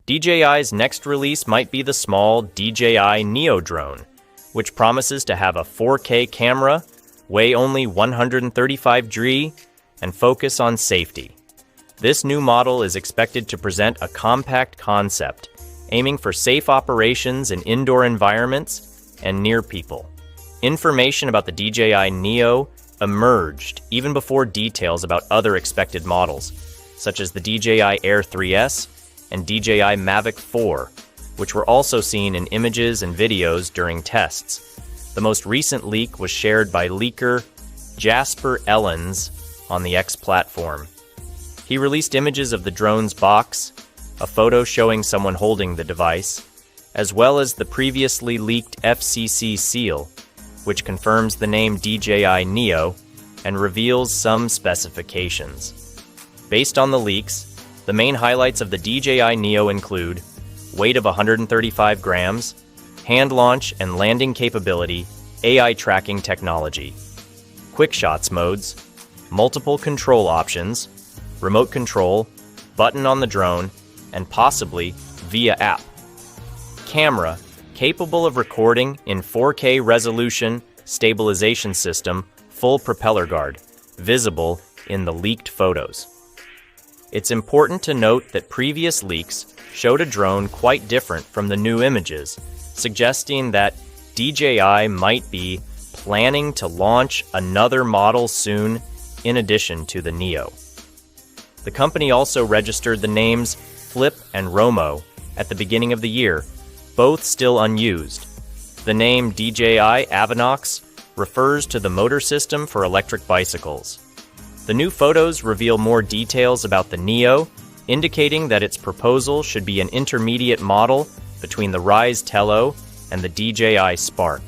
DJI's next release might be the small DJI NEO drone, which promises to have a 4K camera, weigh only 135 G, and focus on safety. This new model is expected to present a compact concept, aiming for safe operations in indoor environments and near people. Information about the DJI NEO emerged even before details about other expected models, such as the DJI Air 3S and DJI Mavic 4, which were also seen in images and videos during tests. The most recent leak was shared by leaker Jasper Ellens on the X platform. He released images of the drone's box, a photo showing someone holding the device, as well as the previously leaked FCC seal, which confirms the name DJI NEO and reveals some specifications. Based on the leaks, the main highlights of the DJI NEO include weight of 135 grams, hand launch and landing capability, AI tracking technology, quick shots modes, multiple control options, remote control, button on the drone, and possibly via app. Camera, capable of recording in 4K resolution, stabilization system, full propeller guard, visible in the leaked photos. It's important to note that previous leaks showed a drone quite different from the new images, suggesting that DJI might be planning to launch another model soon in addition to the NEO. The company also registered the names Flip and Romo at the beginning of the year, both still unused. The name DJI Avinox refers to the motor system for electric bicycles. The new photos reveal more details about the NEO, indicating that its proposal should be an intermediate model between the Rise Tello and the DJI Spark.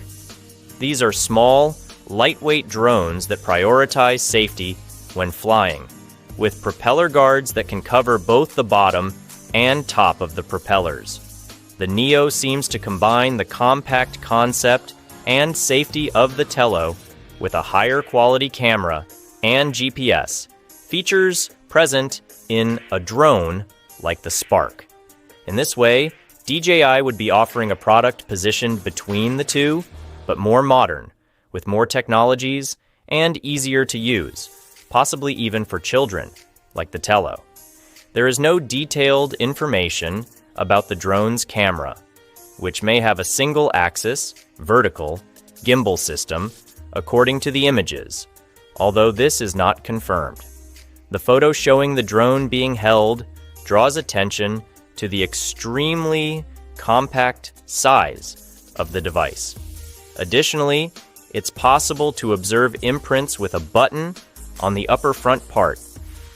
These are small, lightweight drones that prioritize safety when flying, with propeller guards that can cover both the bottom and top of the propellers. The NEO seems to combine the compact concept and safety of the Tello with a higher quality camera and GPS, features present in a drone like the Spark. In this way, DJI would be offering a product positioned between the two, but more modern, with more technologies and easier to use, possibly even for children, like the Tello. There is no detailed information about the drone's camera, which may have a single-axis, vertical, gimbal system, according to the images, although this is not confirmed. The photo showing the drone being held draws attention to the extremely compact size of the device. Additionally, it's possible to observe imprints with a button on the upper front part,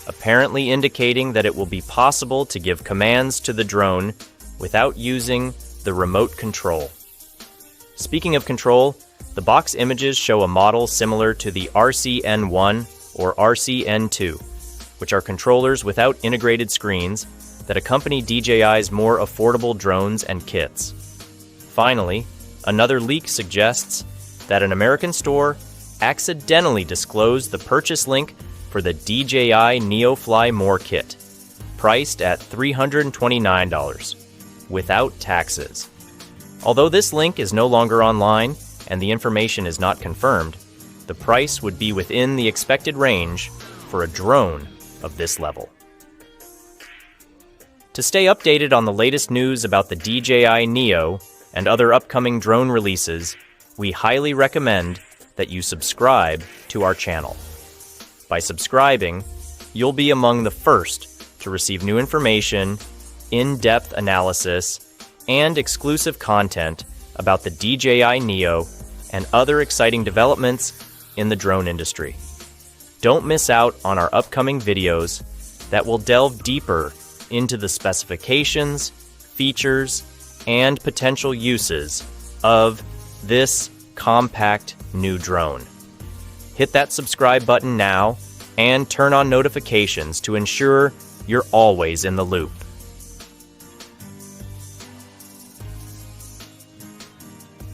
apparently indicating that it will be possible to give commands to the drone without using the remote control. Speaking of control, the box images show a model similar to the RCN1 or RCN2, which are controllers without integrated screens that accompany DJI's more affordable drones and kits. Finally, another leak suggests that an American store accidentally disclosed the purchase link for the DJI NEO Fly More kit, priced at $329, without taxes. Although this link is no longer online and the information is not confirmed, the price would be within the expected range for a drone of this level. To stay updated on the latest news about the DJI NEO and other upcoming drone releases, we highly recommend that you subscribe to our channel. By subscribing, you'll be among the first to receive new information, in-depth analysis, and exclusive content about the DJI NEO and other exciting developments in the drone industry. Don't miss out on our upcoming videos that will delve deeper into the specifications, features, and potential uses of this compact new drone. Hit that subscribe button now and turn on notifications to ensure you're always in the loop.